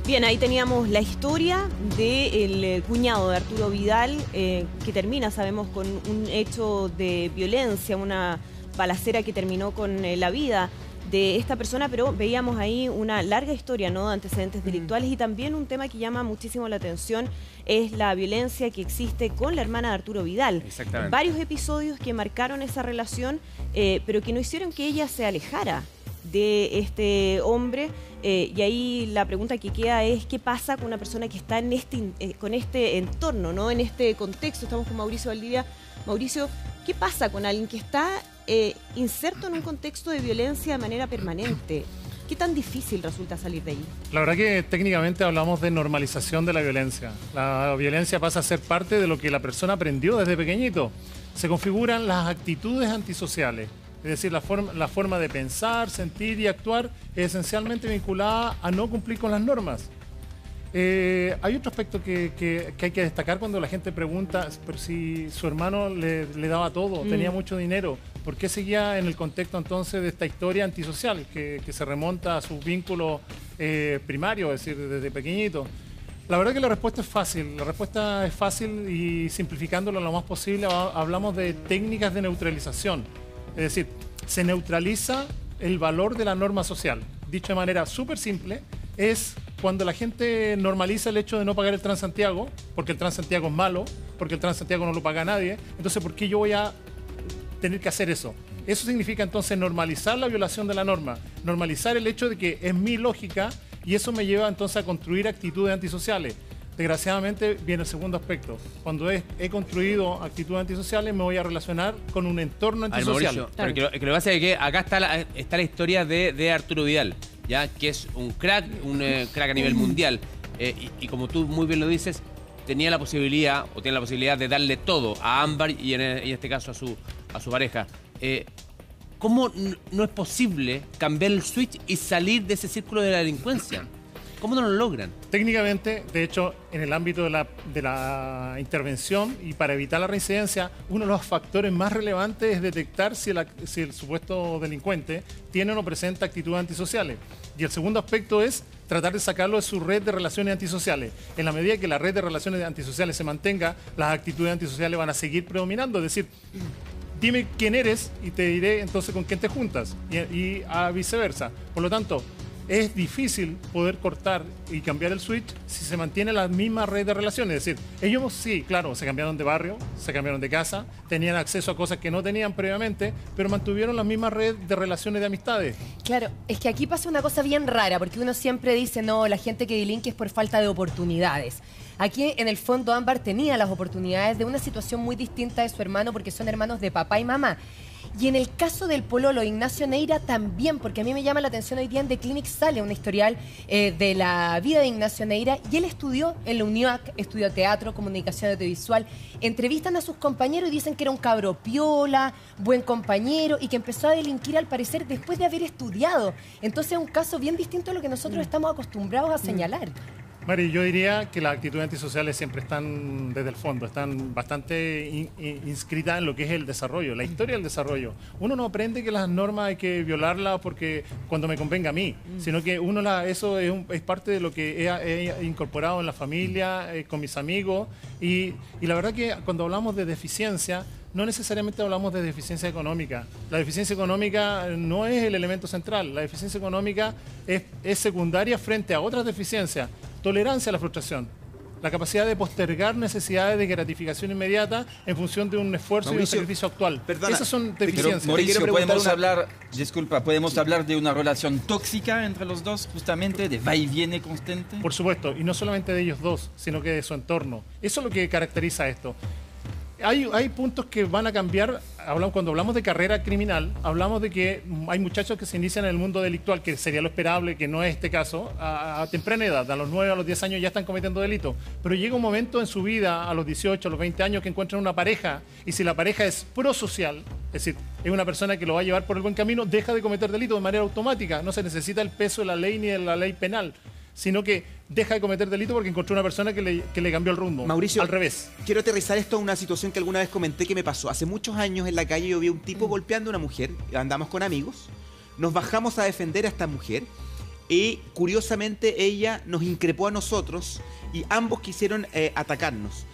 Bien, ahí teníamos la historia del cuñado de Arturo Vidal, que termina, sabemos, con un hecho de violencia, una balacera que terminó con la vida de esta persona, pero veíamos ahí una larga historia, ¿no?, de antecedentes delictuales, y también un tema que llama muchísimo la atención es la violencia que existe con la hermana de Arturo Vidal. Exactamente. Varios episodios que marcaron esa relación, pero que no hicieron que ella se alejara de este hombre, y ahí la pregunta que queda es ¿qué pasa con una persona que está en con este entorno, ¿no?, en este contexto? Estamos con Mauricio Valdivia. Mauricio, ¿qué pasa con alguien que está inserto en un contexto de violencia de manera permanente? ¿Qué tan difícil resulta salir de ahí? La verdad que técnicamente hablamos de normalización de la violencia. La violencia pasa a ser parte de lo que la persona aprendió desde pequeñito. Se configuran las actitudes antisociales. Es decir, la forma de pensar, sentir y actuar es esencialmente vinculada a no cumplir con las normas. Hay otro aspecto que hay que destacar cuando la gente pregunta pero si su hermano le daba todo, tenía mucho dinero, ¿por qué seguía en el contexto entonces de esta historia antisocial que se remonta a sus vínculos primarios, es decir, desde pequeñito? La verdad que la respuesta es fácil y simplificándolo lo más posible hablamos de técnicas de neutralización. Es decir, se neutraliza el valor de la norma social. Dicho de manera súper simple, es cuando la gente normaliza el hecho de no pagar el Transantiago, porque el Transantiago es malo, porque el Transantiago no lo paga nadie, entonces ¿por qué yo voy a tener que hacer eso? Eso significa entonces normalizar la violación de la norma, normalizar el hecho de que es mi lógica y eso me lleva entonces a construir actitudes antisociales. Desgraciadamente viene el segundo aspecto. Cuando he construido actitudes antisociales me voy a relacionar con un entorno antisocial. Mauricio, pero que lo que pasa es que acá está la historia de Arturo Vidal, ¿ya? Que es un crack a nivel mundial. Y como tú muy bien lo dices, tiene la posibilidad de darle todo a Ámbar y en este caso a su pareja. ¿Cómo no es posible cambiar el switch y salir de ese círculo de la delincuencia? ¿Cómo no lo logran? Técnicamente, de hecho, en el ámbito de la intervención y para evitar la reincidencia, uno de los factores más relevantes es detectar si el supuesto delincuente tiene o no presenta actitudes antisociales. Y el segundo aspecto es tratar de sacarlo de su red de relaciones antisociales. En la medida que la red de relaciones antisociales se mantenga, las actitudes antisociales van a seguir predominando. Es decir, dime quién eres y te diré entonces con quién te juntas y viceversa. Por lo tanto, es difícil poder cortar y cambiar el switch si se mantiene la misma red de relaciones. Es decir, ellos sí, claro, se cambiaron de barrio, se cambiaron de casa, tenían acceso a cosas que no tenían previamente, pero mantuvieron la misma red de relaciones de amistades. Claro, es que aquí pasa una cosa bien rara, porque uno siempre dice, no, la gente que delinque es por falta de oportunidades. Aquí, en el fondo, Ámbar tenía las oportunidades de una situación muy distinta de su hermano, porque son hermanos de papá y mamá. Y en el caso del pololo Ignacio Neira también, porque a mí me llama la atención, hoy día en The Clinic sale un historial de la vida de Ignacio Neira, y él estudió en la UNIAC, estudió teatro, comunicación audiovisual. Entrevistan a sus compañeros y dicen que era un cabro piola, buen compañero, y que empezó a delinquir al parecer después de haber estudiado. Entonces es un caso bien distinto a lo que nosotros estamos acostumbrados a señalar. Mari, yo diría que las actitudes antisociales siempre están desde el fondo, están bastante inscritas en lo que es el desarrollo, la historia del desarrollo. Uno no aprende que las normas hay que violarlas porque cuando me convenga a mí, sino que eso es parte de lo que he incorporado en la familia, con mis amigos, y la verdad que cuando hablamos de deficiencia, no necesariamente hablamos de deficiencia económica. La deficiencia económica no es el elemento central. La deficiencia económica es secundaria frente a otras deficiencias. Tolerancia a la frustración. La capacidad de postergar necesidades de gratificación inmediata en función de un esfuerzo y un sacrificio actual. Perdona, esas son deficiencias. Mauricio, ¿podemos hablar de una relación tóxica entre los dos, justamente, de va y viene constante? Por supuesto, y no solamente de ellos dos, sino que de su entorno. Eso es lo que caracteriza esto. Hay puntos que van a cambiar. Cuando hablamos de carrera criminal, hablamos de que hay muchachos que se inician en el mundo delictual, que sería lo esperable, que no es este caso, a temprana edad, a los 9, a los 10 años ya están cometiendo delitos. Pero llega un momento en su vida, a los 18, a los 20 años, que encuentran una pareja, y si la pareja es prosocial, es decir, es una persona que lo va a llevar por el buen camino, deja de cometer delitos de manera automática. No se necesita el peso de la ley ni de la ley penal, sino que deja de cometer delito porque encontró una persona que le cambió el rumbo. Mauricio, al revés. Quiero aterrizar esto a una situación que alguna vez comenté que me pasó. Hace muchos años en la calle yo vi a un tipo golpeando a una mujer, andamos con amigos, nos bajamos a defender a esta mujer y curiosamente ella nos increpó a nosotros y ambos quisieron atacarnos.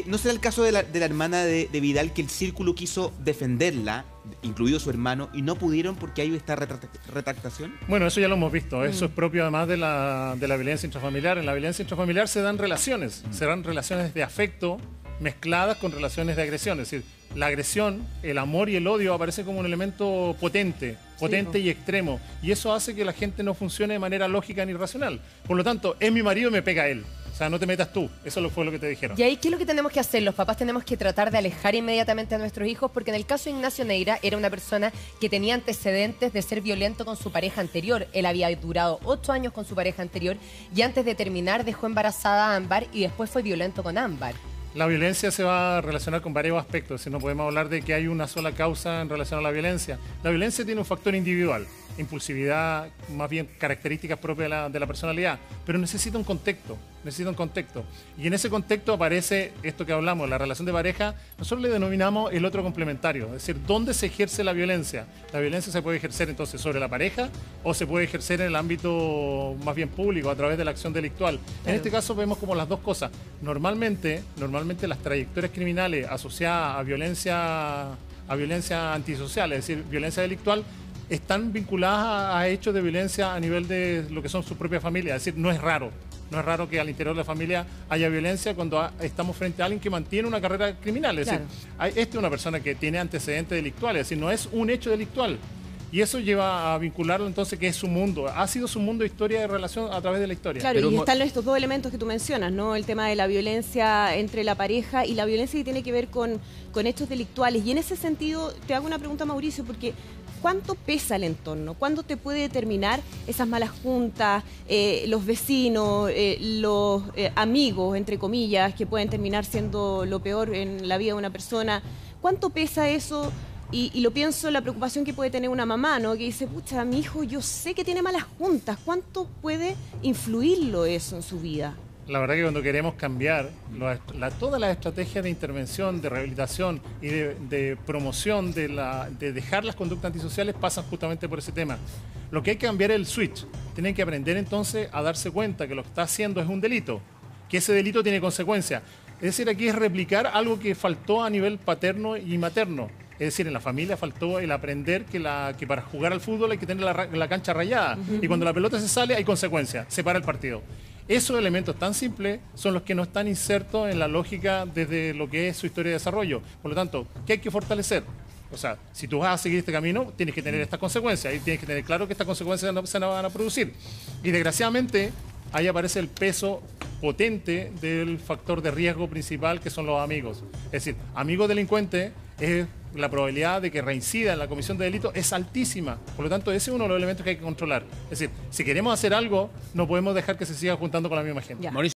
¿No será el caso de la hermana de Vidal, que el círculo quiso defenderla, incluido su hermano, y no pudieron porque hay esta retractación? Bueno, eso ya lo hemos visto. Eso es propio además de la violencia intrafamiliar. En la violencia intrafamiliar se dan relaciones de afecto mezcladas con relaciones de agresión. Es decir, la agresión, el amor y el odio aparecen como un elemento potente y extremo. Y eso hace que la gente no funcione de manera lógica ni racional. Por lo tanto, es mi marido y me pega él. O sea, no te metas tú. Eso fue lo que te dijeron. Y ahí, ¿qué es lo que tenemos que hacer? Los papás tenemos que tratar de alejar inmediatamente a nuestros hijos, porque en el caso de Ignacio Neira era una persona que tenía antecedentes de ser violento con su pareja anterior. Él había durado 8 años con su pareja anterior y antes de terminar dejó embarazada a Ámbar y después fue violento con Ámbar. La violencia se va a relacionar con varios aspectos. Si no podemos hablar de que hay una sola causa en relación a la violencia. La violencia tiene un factor individual, impulsividad, más bien características propias de la personalidad, pero necesita un contexto. Y en ese contexto aparece esto que hablamos, la relación de pareja. Nosotros le denominamos el otro complementario, es decir, ¿dónde se ejerce la violencia? La violencia se puede ejercer entonces sobre la pareja o se puede ejercer en el ámbito más bien público, a través de la acción delictual. Claro. En este caso vemos como las dos cosas. Normalmente las trayectorias criminales asociadas a violencia antisocial, es decir, violencia delictual, están vinculadas a hechos de violencia a nivel de lo que son su propia familia. Es decir, no es raro que al interior de la familia haya violencia cuando estamos frente a alguien que mantiene una carrera criminal. Es decir, esta es una persona que tiene antecedentes delictuales, es decir, no es un hecho delictual. Y eso lleva a vincularlo entonces que es su mundo. Ha sido su mundo de historia de relación a través de la historia. Claro, y están estos dos elementos que tú mencionas, ¿no? El tema de la violencia entre la pareja y la violencia que tiene que ver con hechos delictuales. Y en ese sentido, te hago una pregunta, Mauricio, porque ¿cuánto pesa el entorno? ¿Cuándo te puede determinar esas malas juntas, los vecinos, los amigos, entre comillas, que pueden terminar siendo lo peor en la vida de una persona? ¿Cuánto pesa eso? Y lo pienso en la preocupación que puede tener una mamá, ¿no? Que dice, pucha, mi hijo yo sé que tiene malas juntas. ¿Cuánto puede influirlo eso en su vida? La verdad que cuando queremos cambiar todas las estrategias de intervención, de rehabilitación y de promoción de dejar las conductas antisociales pasan justamente por ese tema. Lo que hay que cambiar es el switch. Tienen que aprender entonces a darse cuenta que lo que está haciendo es un delito, que ese delito tiene consecuencias. Es decir, aquí es replicar algo que faltó a nivel paterno y materno. Es decir, en la familia faltó el aprender que para jugar al fútbol hay que tener la cancha rayada. Y cuando la pelota se sale hay consecuencias, se para el partido. Esos elementos tan simples son los que no están insertos en la lógica desde lo que es su historia de desarrollo. Por lo tanto, ¿qué hay que fortalecer? O sea, si tú vas a seguir este camino, tienes que tener estas consecuencias y tienes que tener claro que estas consecuencias no se van a producir. Y desgraciadamente, ahí aparece el peso potente del factor de riesgo principal, que son los amigos. Es decir, amigos delincuentes, la probabilidad de que reincida en la comisión de delito es altísima. Por lo tanto, ese es uno de los elementos que hay que controlar. Es decir, si queremos hacer algo, no podemos dejar que se siga juntando con la misma gente. Mauricio,